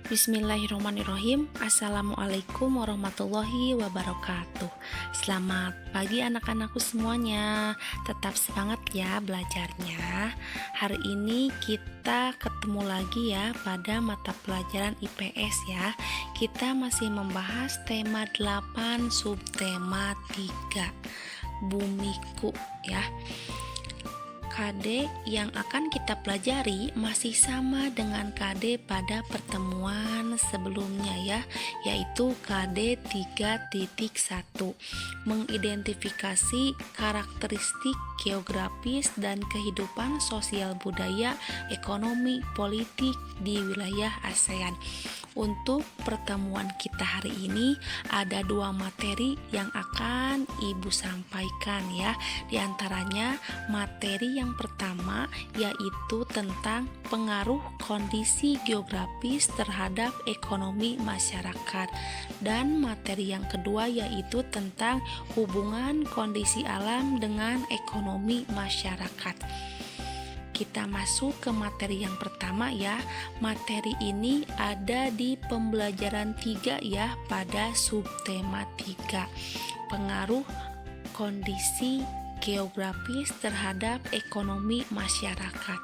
Bismillahirrahmanirrahim. Assalamualaikum warahmatullahi wabarakatuh. Selamat pagi anak-anakku semuanya. Tetap semangat ya belajarnya. Hari ini kita ketemu lagi ya pada mata pelajaran IPS ya. Kita masih membahas tema 8 subtema 3 Bumiku ya. KD yang akan kita pelajari masih sama dengan KD pada pertemuan sebelumnya ya, yaitu KD 3.1, mengidentifikasi karakteristik geografis dan kehidupan sosial budaya, ekonomi, politik di wilayah ASEAN. Untuk pertemuan kita hari ini ada 2 materi yang akan Ibu sampaikan ya. Di antaranya materi yang pertama yaitu tentang pengaruh kondisi geografis terhadap ekonomi masyarakat, dan materi yang kedua yaitu tentang hubungan kondisi alam dengan ekonomi masyarakat. Kita masuk ke materi yang pertama ya. Materi ini ada di pembelajaran 3 ya pada subtema 3, pengaruh kondisi geografis terhadap ekonomi masyarakat.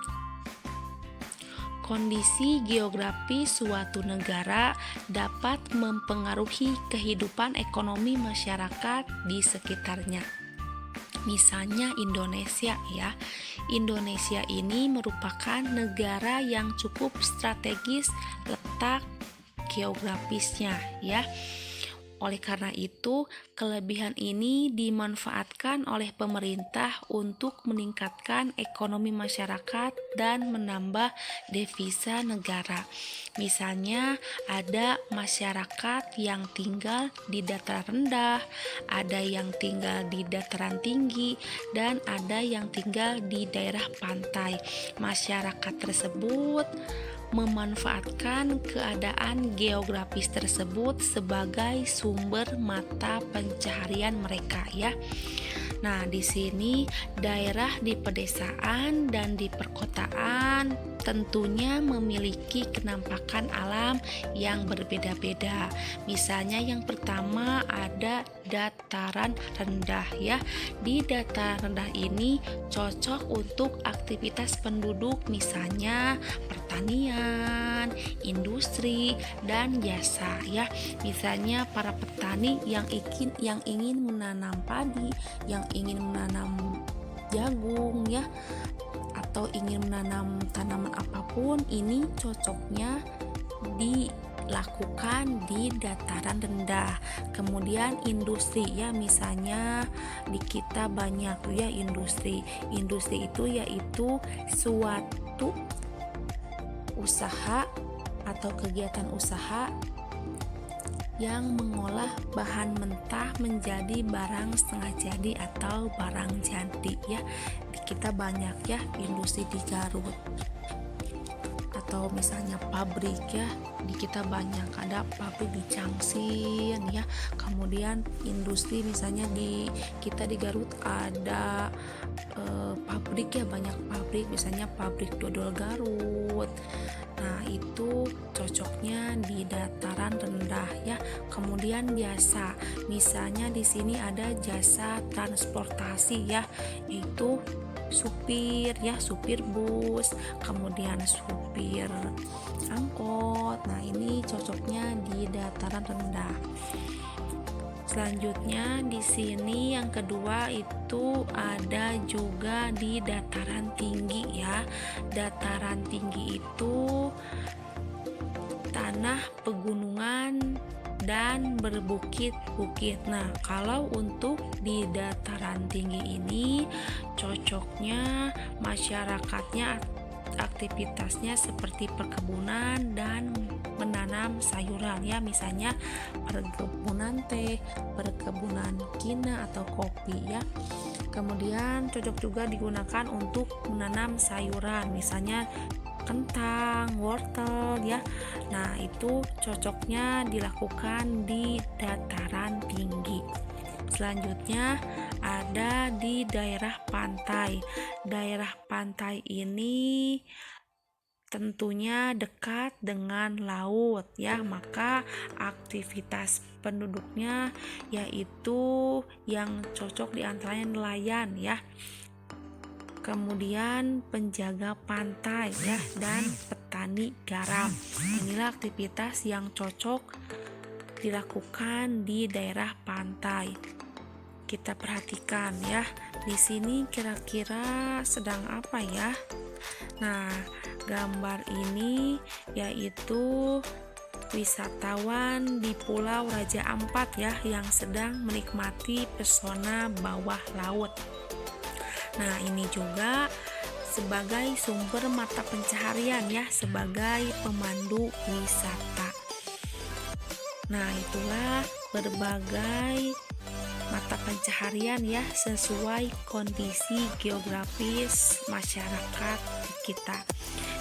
Kondisi geografis suatu negara dapat mempengaruhi kehidupan ekonomi masyarakat di sekitarnya. Misalnya Indonesia ya. Indonesia ini merupakan negara yang cukup strategis letak geografisnya ya. Oleh karena itu, kelebihan ini dimanfaatkan oleh pemerintah untuk meningkatkan ekonomi masyarakat dan menambah devisa negara. Misalnya, ada masyarakat yang tinggal di dataran rendah, ada yang tinggal di dataran tinggi, dan ada yang tinggal di daerah pantai. Masyarakat tersebut memanfaatkan keadaan geografis tersebut sebagai sumber mata pencaharian mereka ya. Nah, di sini daerah di pedesaan dan di perkotaan tentunya memiliki kenampakan alam yang berbeda-beda. Misalnya yang pertama ada dataran rendah ya. Di dataran rendah ini cocok untuk aktivitas penduduk, misalnya pertanian, industri, dan jasa ya. Misalnya para petani yang ingin menanam padi, yang ingin menanam jagung ya, atau ingin menanam tanaman apapun, ini cocoknya dilakukan di dataran rendah. Kemudian industri ya, misalnya di kita banyak ya industri. Industri itu yaitu suatu usaha atau kegiatan usaha yang mengolah bahan mentah menjadi barang setengah jadi atau barang jadi ya. Di kita banyak ya industri di Garut, atau misalnya pabrik ya, di kita banyak ada pabrik di Changsin ya. Kemudian industri misalnya di kita di Garut ada pabrik ya, banyak pabrik, misalnya pabrik dodol Garut. Nah, itu cocoknya di dataran rendah ya. Kemudian jasa, misalnya di sini ada jasa transportasi ya, yaitu supir ya, supir bus, kemudian supir angkot. Nah, ini cocoknya di dataran rendah. Selanjutnya di sini yang kedua itu ada juga di dataran tinggi ya. Dataran tinggi itu tanah pegunungan dan berbukit-bukit. Nah, kalau untuk di dataran tinggi ini cocoknya masyarakatnya aktivitasnya seperti perkebunan dan menanam sayuran ya, misalnya perkebunan teh, perkebunan kina atau kopi ya. Kemudian cocok juga digunakan untuk menanam sayuran, misalnya kentang, wortel ya. Nah, itu cocoknya dilakukan di dataran tinggi. Selanjutnya ada di daerah pantai. Daerah pantai ini tentunya dekat dengan laut ya, maka aktivitas penduduknya yaitu yang cocok diantaranya nelayan ya, kemudian penjaga pantai ya, dan petani garam. Inilah aktivitas yang cocok dilakukan di daerah pantai. Kita perhatikan ya, di sini kira-kira sedang apa ya? Nah, gambar ini yaitu wisatawan di Pulau Raja Ampat ya, yang sedang menikmati pesona bawah laut. Nah, ini juga sebagai sumber mata pencaharian ya, sebagai pemandu wisata. Nah, itulah berbagai mata pencaharian ya, sesuai kondisi geografis masyarakat kita.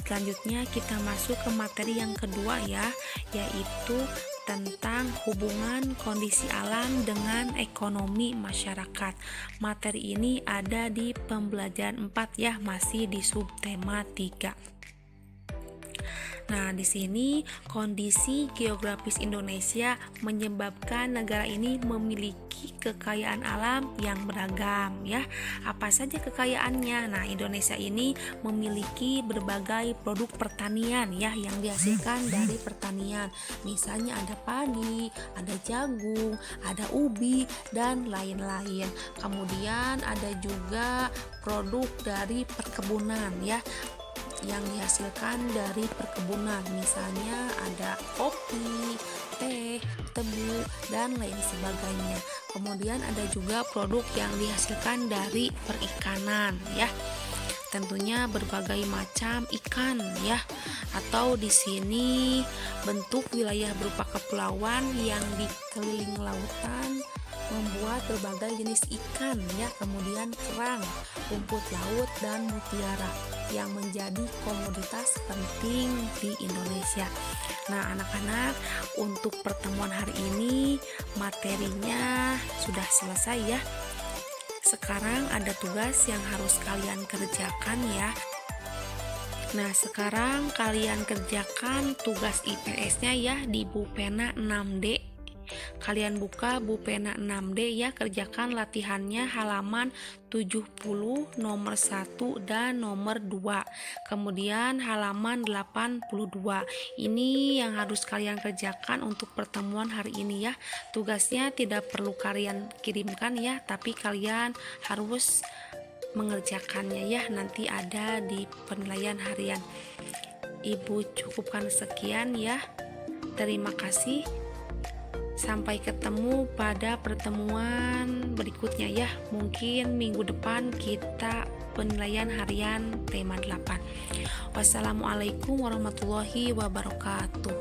Selanjutnya kita masuk ke materi yang kedua ya, yaitu tentang hubungan kondisi alam dengan ekonomi masyarakat. Materi ini ada di pembelajaran 4 ya, masih di subtema 3. Nah, di sini kondisi geografis Indonesia menyebabkan negara ini memiliki kekayaan alam yang beragam ya. Apa saja kekayaannya? Nah, Indonesia ini memiliki berbagai produk pertanian ya, yang dihasilkan dari pertanian. Misalnya ada padi, ada jagung, ada ubi, dan lain-lain. Kemudian ada juga produk dari perkebunan ya, yang dihasilkan dari perkebunan, misalnya ada kopi, teh, tebu, dan lain sebagainya. Kemudian ada juga produk yang dihasilkan dari perikanan ya, tentunya berbagai macam ikan ya, atau di sini bentuk wilayah berupa kepulauan yang dikelilingi lautan membuat berbagai jenis ikan ya, kemudian kerang, rumput laut, dan mutiara yang menjadi komoditas penting di Indonesia. Nah, anak-anak, untuk pertemuan hari ini materinya sudah selesai ya. Sekarang ada tugas yang harus kalian kerjakan ya. Nah, sekarang kalian kerjakan tugas IPS-nya ya di buku pena 6D. Kalian buka buku pena 6D ya, kerjakan latihannya halaman 70, nomor 1 dan nomor 2. Kemudian halaman 82. Ini yang harus kalian kerjakan untuk pertemuan hari ini ya. Tugasnya tidak perlu kalian kirimkan ya, tapi kalian harus mengerjakannya ya, nanti ada di penilaian harian. Ibu cukupkan sekian ya. Terima kasih. Sampai ketemu pada pertemuan berikutnya ya. Mungkin minggu depan kita penilaian harian tema 8. Wassalamualaikum warahmatullahi wabarakatuh.